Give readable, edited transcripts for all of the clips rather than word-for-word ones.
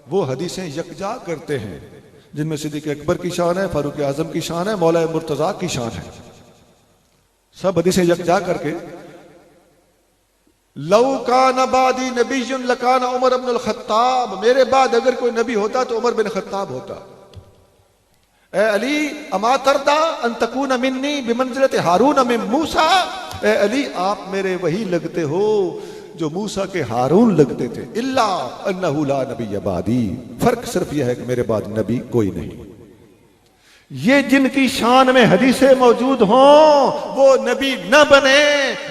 वो हदीसें यकजा करते हैं, जिनमें सिद्दीक़ अकबर की शान है, फारूक आजम की शान है, मौला मुर्तजा की शान है। सब हदीसें यकजा करके लौ कान बादी नबीयुन लकान उमर इब्नुल खत्ताब, मेरे बाद अगर कोई नबी होता तो उमर बिन खत्ताब होता। ए अली अमा तरदा अन तकून मिन्नी बिमंजिलत हारून मिन मूसा, ए अली आप मेरे वही लगते हो जो मूसा के हारून लगते थे। इल्ला अन्नहु ला नबी बादी, फर्क सिर्फ यह है कि मेरे बाद नबी कोई नहीं। ये जिनकी शान में हदीसें मौजूद हों वो नबी न बने,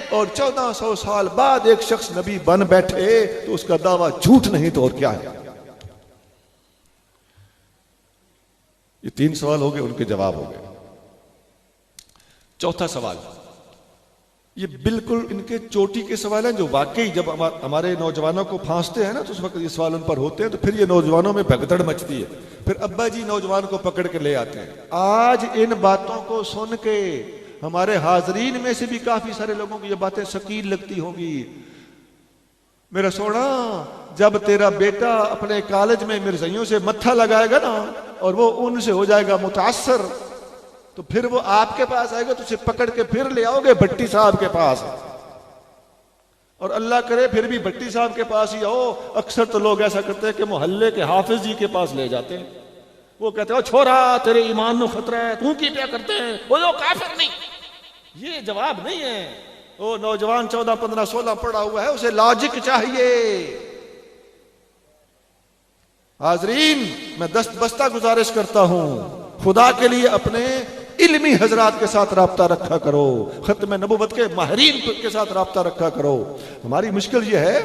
और 1400 साल बाद एक शख्स नबी बन बैठे तो उसका दावा झूठ नहीं तो और क्या है। ये 3 सवाल हो गए, उनके जवाब हो गए। चौथा सवाल, ये बिल्कुल इनके चोटी के सवाल हैं जो वाकई जब हमारे नौजवानों को फांसते हैं ना तो उस वक्त ये सवाल उन पर होते हैं, तो फिर ये नौजवानों में भगदड़ मचती है। फिर अब्बा जी नौजवान को पकड़ के ले आते हैं। आज इन बातों को सुन के हमारे हाजरीन में से भी काफी सारे लोगों को ये बातें शकील लगती होंगी। मेरा सोना, जब तेरा बेटा अपने कॉलेज में मिर्जाइयों से मत्था लगाएगा ना और वो उनसे हो जाएगा मुतासर, तो फिर वो आपके पास आएगा, तो उसे पकड़ के फिर ले आओगे भट्टी साहब के पास, और अल्लाह करे फिर भी भट्टी साहब के पास ही आओ। अक्सर तो लोग ऐसा करते हैं कि मोहल्ले के हाफिज जी के पास ले जाते हैं। वो कहते हो छोरा तेरे ईमान को खतरा है, तू की क्या करते हैं, वो जो काफिर नहीं। ये जवाब नहीं है। वो नौजवान 14, 15, 16 पढ़ा हुआ है, उसे लॉजिक चाहिए। हाजरीन, मैं दस्त बस्ता गुजारिश करता हूं, खुदा के लिए अपने इल्मी हजरात के साथ राब्ता रखा करो, खत्म नबुवत के माहिरीन के साथ राब्ता रखा करो। हमारी मुश्किल यह है,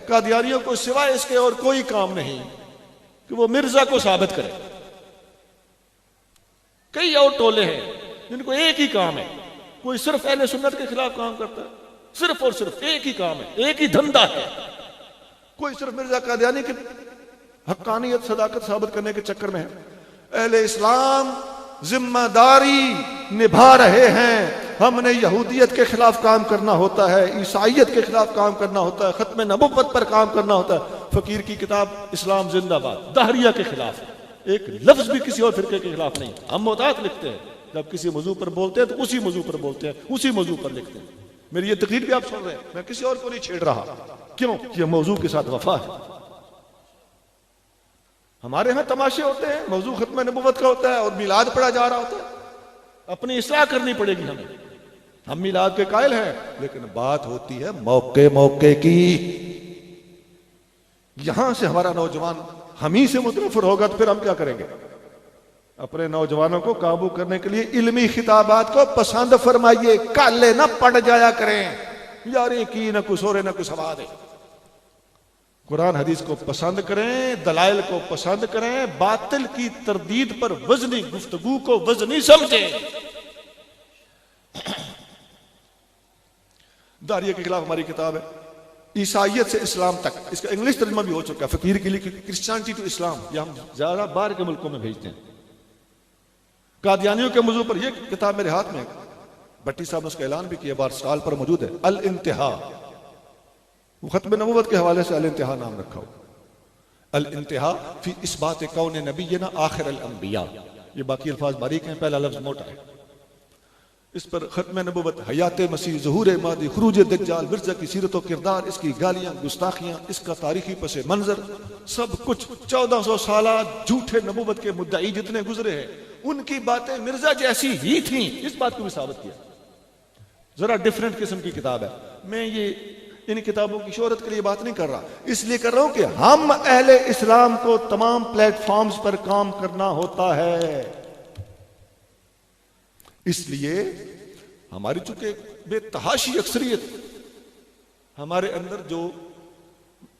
कादियानियों को सिवाय इसके और कोई काम नहीं कि वो मिर्जा को साबित करे। कई और टोले हैं जिनको एक ही काम है, कोई सिर्फ अहले सुन्नत के खिलाफ काम करता है, सिर्फ और सिर्फ एक ही काम है, एक ही धंधा है। कोई सिर्फ मिर्जा कादियानी की हक्कानियत सदाकत साबित करने के चक्कर में है। अहले इस्लाम जिम्मेदारी निभा रहे हैं। हमने यहूदियत के खिलाफ काम करना होता है, ईसाइयत के खिलाफ काम करना होता है, खत्म नबुव्वत पर काम करना होता है। फकीर की किताब इस्लाम जिंदाबाद, दहरिया के खिलाफ एक लफ्ज भी किसी और फिरके के खिलाफ नहीं। हम मुतात लिखते हैं, जब किसी मौजू पर बोलते हैं तो उसी मौजू पर बोलते हैं, उसी मौजू पर लिखते हैं। मेरी ये तकरीर भी आप सुन रहे हैं, मैं किसी और को नहीं छेड़ रहा। क्यों? ये मौजू के साथ वफा है। हमारे यहां तमाशे होते हैं, मौजू खत्म नबुव्वत का होता है और मिलाद पढ़ा जा रहा होता है। अपनी इस्लाह करनी पड़ेगी हमें। हम मिलाद के कायल हैं, लेकिन बात होती है मौके मौके की। यहां से हमारा नौजवान हम ही से मुतनफर होगा तो फिर हम क्या करेंगे? अपने नौजवानों को काबू करने के लिए इल्मी खिताबात को पसंद फरमाइए, काले ना पड़ जाया करें यार, की न कुछ और न कुछ सवाद है। कुरान हदीस को पसंद करें, दलाइल को पसंद करें, बातिल की तरदीद पर वजनी गुफ्तगू को वजनी समझें। दारिया के खिलाफ हमारी किताब है, ईसाइयत से इस्लाम तक। इसका इंग्लिश तर्जुमा भी हो चुका है फकीर के लिए, क्रिश्चियनिटी टू इस्लाम। यह हम ज्यादा बाहर के मुल्कों में भेजते हैं। कादियानियों के मौजू पर यह किताब मेरे हाथ में, भट्टी साहब ने उसका ऐलान भी किया, बार स्टॉल पर मौजूद है, अल इंतहा। वो खत्म नबुव्वत के हवाले से अल इंतहा नाम रखा हो। अल इंतहा फी इस्बात कौन नबीना आखिर अल अंबिया। ये बाकी अल्फाज बारीक हैं, पहला लफ्ज मोटा है। इस पर खत्म नबुव्वत, हयात मसीह, ज़ुहूर मादी, खुरूज दज्जाल, मिर्जा की सीरत और किरदार, इसकी गालियां गुस्ताखियां, इसका तारीखी पसे मंजर, सब कुछ 1400 साल झूठे नबुव्वत के मुद्दाई जितने गुजरे हैं, उनकी बातें मिर्जा जैसी ही थी। इस बात को भी साबित किया। जरा डिफरेंट किस्म की किताब है। मैं ये इन किताबों की शोहरत के लिए बात नहीं कर रहा, इसलिए कर रहा हूं कि हम अहले इस्लाम को तमाम प्लेटफॉर्म्स पर काम करना होता है। इसलिए हमारी चूंकि बेतहाशी अक्सरियत, हमारे अंदर जो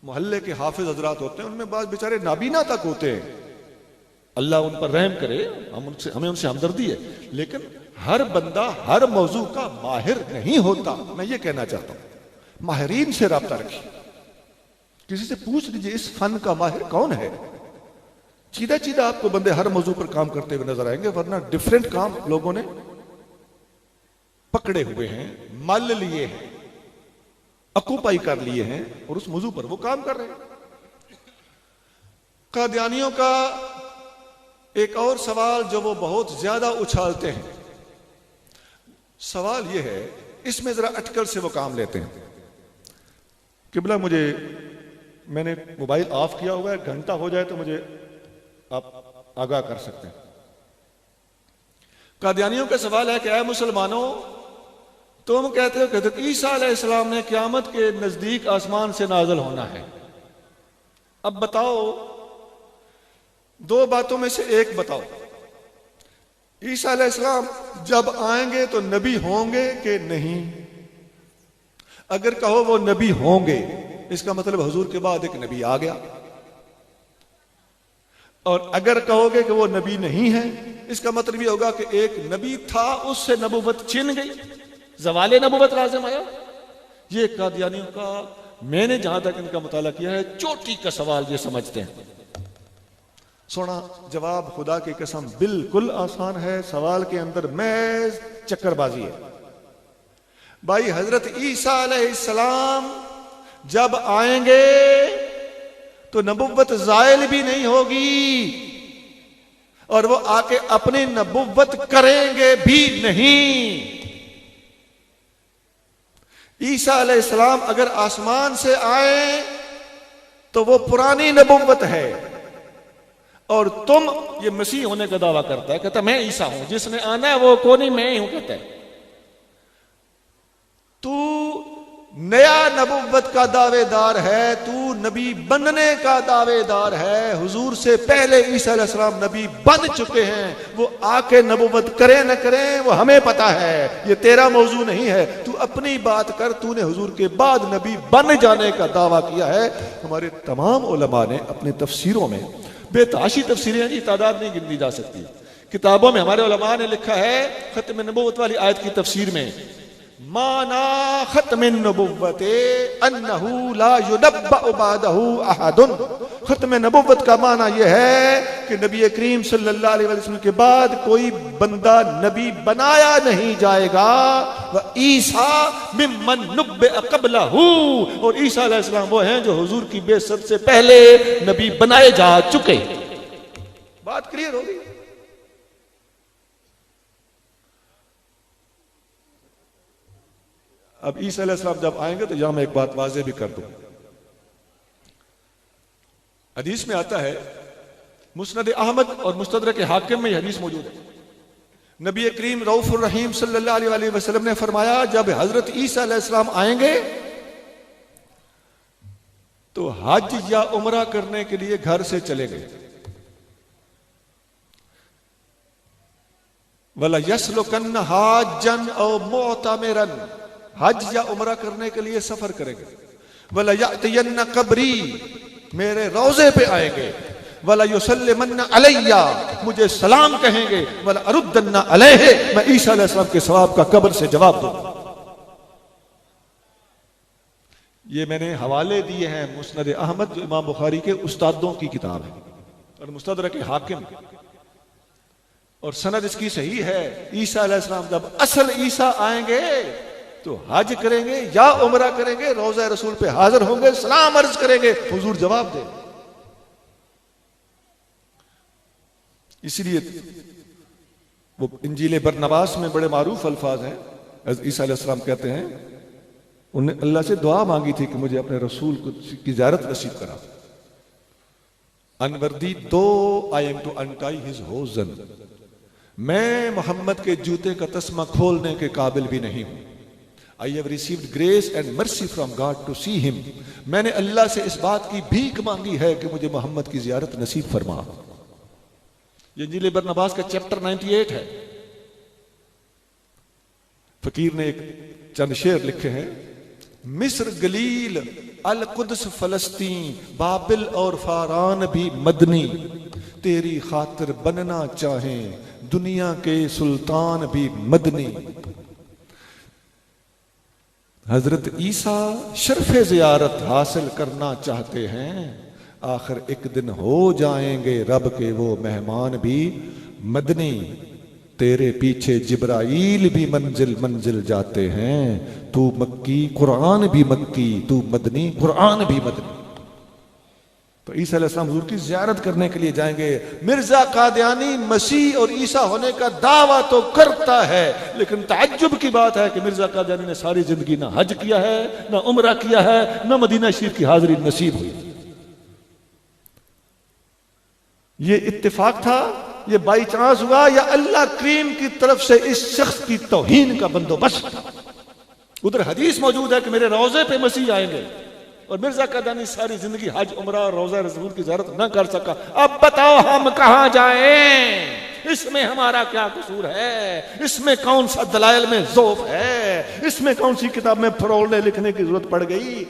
मोहल्ले के हाफिज हजरात होते हैं उनमें बात बेचारे नाबीना तक होते हैं, अल्लाह उन पर रहम करे, हमें उनसे हमदर्दी है। लेकिन हर बंदा हर मौजू का माहिर नहीं होता। मैं ये कहना चाहता हूं, माहिरीन से राब्ता रखिए, किसी से पूछ लीजिए इस फन का माहिर कौन है। सीधा सीधा आपको बंदे हर मौजू पर काम करते हुए नजर आएंगे, वरना डिफरेंट काम लोगों ने पकड़े हुए हैं, मल लिए हैं, अकुपाई कर लिए हैं और उस मौजू पर वो काम कर रहे हैं। कादियानियों का एक और सवाल जो वो बहुत ज्यादा उछालते हैं, सवाल ये है, इसमें जरा अटकल से वो काम लेते हैं। किबला मैंने मोबाइल ऑफ किया हुआ है, घंटा हो जाए तो मुझे आप आगाह कर सकते हैं। कादियानियों का सवाल है कि ऐ मुसलमानों, तुम कहते हो कि ईसा अलैहिस्सलाम ने क़यामत के नजदीक आसमान से नाज़िल होना है। अब बताओ, दो बातों में से एक बताओ, ईसा अलैहिस्सलाम जब आएंगे तो नबी होंगे कि नहीं? अगर कहो वो नबी होंगे, इसका मतलब हुजूर के बाद एक नबी आ गया। और अगर कहोगे कि वो नबी नहीं है, इसका मतलब ये होगा कि एक नबी था, उससे नबूवत छिन गई, ज़वाले नबूवत लाज़िम आया। ये कादियानियों का, मैंने जहां तक इनका मुताला किया है, चोटी का सवाल ये समझते हैं। सुना जवाब, खुदा की कसम बिल्कुल आसान है। सवाल के अंदर महज चक्करबाजी है। भाई, हजरत ईसा अलैहिस्सलाम जब आएंगे तो नबुव्वत ज़ायल भी नहीं होगी, और वो आके अपनी नबुव्वत करेंगे भी नहीं। ईसा अलैहिस्सलाम अगर आसमान से आए तो वो पुरानी नबुव्वत है, और तुम, ये मसीह होने का दावा करता है, कहता मैं ईसा हूं, जिसने आना है वो कौन ही मैं ही हूं, कहता है। तू नया नबुव्वत का दावेदार है, तू नबी बनने का दावेदार है। हुजूर से पहले ईसा अलैहिस्सलाम नबी बन चुके हैं। वो आके नबुव्वत करें न करें वो हमें पता है, ये तेरा मौजू नहीं है। तू अपनी बात कर, तूने हुजूर के बाद नबी बन जाने का दावा किया है। हमारे तमाम उलमा ने अपने तफसीरों में, बेताशी तफसीरें जी, तादाद नहीं गिनी जा सकती, किताबों में हमारे उलमा ने लिखा है, खत्म नबुव्वत वाली आयत की तफसीर में, माना खत्म नबुव्वते अन्नहु ला युनब्बअ बादहु अहदुन। खत्म नबुव्वत का माना यह है कि नबी करीम सल्लल्लाहु अलैहि वसल्लम के बाद कोई बंदा नबी बनाया नहीं जाएगा। व ईसा मिम्मन नुब्बिअ क़ब्लहु, और ईसा अलैहिस्सलाम वो हैं जो हुजूर की बेइज्जत से पहले नबी बनाए जा चुके। बात क्लियर होगी। अब ईसा अलैहिस्सलाम जब आएंगे तो यहां मैं एक बात वाज़ेह भी कर दूं। हदीस में आता है, मुस्नद अहमद और मुस्तदरक हाकिम में यह हदीस मौजूद है। नबी करीम रऊफुर रहीम सल्लल्लाहु अलैहि वसल्लम ने फरमाया, जब हजरत ईसा अलैहिस्सलाम आएंगे तो हज या उमरा करने के लिए घर से चले गए। वला यसलुकन हाजन औ मुअतमिरन, हज या उमरा करने के लिए सफर करेंगे। वला यअतियन्न कब्री, मेरे रोजे पे आएंगे। वला युसल्लिमन्न अलैया, मुझे सलाम कहेंगे। वला अरुद्दन्न अलैहि, मैं ईसा अलैहिस्सलाम के सवाब का कब्र से जवाब दूंगा। ये मैंने हवाले दिए हैं मुस्नद अहमद, जो इमाम बुखारी के उस्तादों की किताब है, और मुस्तदरक हाकिम, और सनद इसकी सही है। ईसा अलैहिस्सलाम जब असल ईसा आएंगे तो हज करेंगे या उमरा करेंगे, रोज़ा रसूल पे हाजिर होंगे, सलाम अर्ज करेंगे, हुजूर जवाब दे। इसलिए वो इंजील बरनबास में बड़े मारूफ अल्फाज हैं। ईसा अलैहिस्सलाम कहते हैं, उन्हें अल्लाह से दुआ मांगी थी कि मुझे अपने रसूल की ज़ियारत नसीब करा। Unworthy though I am to untie his hosen, मैं मोहम्मद के जूते का तस्मा खोलने के काबिल भी नहीं हूं। I have received grace and mercy from God to see him, मैंने अल्लाह से इस बात की भीख मांगी है कि मुझे मोहम्मद की ज़ियारत नसीब फरमा। ये इंजील बरनबास का चैप्टर 98 है। फकीर ने एक चंद शेर लिखे हैं, मिस्र गलील अल कुद्स फलस्तीन, बाबिल और फारान भी मदनी, तेरी खातिर बनना चाहें दुनिया के सुल्तान भी मदनी। हजरत ईसा शर्फ़े ज़ियारत हासिल करना चाहते हैं, आखिर एक दिन हो जाएंगे रब के वो मेहमान भी मदनी। तेरे पीछे जिब्राइल भी मंजिल मंजिल जाते हैं, तू मक्की कुरान भी मक्की, तू मदनी कुरान भी मदनी। तो ईसा अलैहिस्सलाम हुजूर की ज़ियारत करने के लिए जाएंगे। मिर्जा कादियानी मसीह और ईसा होने का दावा तो करता है, लेकिन ताज्जुब की बात है कि मिर्जा कादियानी ने सारी जिंदगी ना हज किया है, ना उम्रा किया है, ना मदीना शरीफ की हाजिरी नसीब हुई। ये इत्तेफाक था, ये बाई चांस हुआ, या अल्लाह करीम की तरफ से इस शख्स की तौहीन का बंदोबस्त था। उधर हदीस मौजूद है कि मेरे रोजे पे मसीह आएंगे, और मिर्जा कादियानी सारी जिंदगी हज उम्रा और रोजा रसूल की ज़ियारत न कर सका। अब बताओ हम कहां जाएं? इसमें हमारा क्या कसूर है? इसमें कौन सा दलाइल में ज़ौफ़ है? इसमें कौन सी किताब में फरोलने लिखने की जरूरत पड़ गई?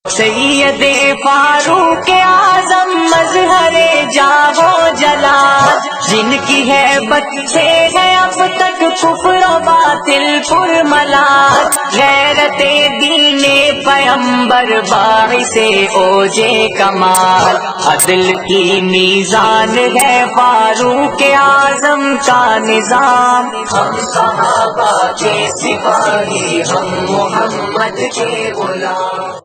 सैयदे फारूक आज़म मज़हरे जागो जलाल, जिनकी है बच्चे हैं अब तक कुफ्र बातिल पुरमलाल। गैरते दीने पैगंबर बाइसे ओजे कमाल, अदल की मीज़ान है फारूक आज़म का निज़ाम। हम सहाबा के सिपाही, हम मोहम्मद के गुलाम।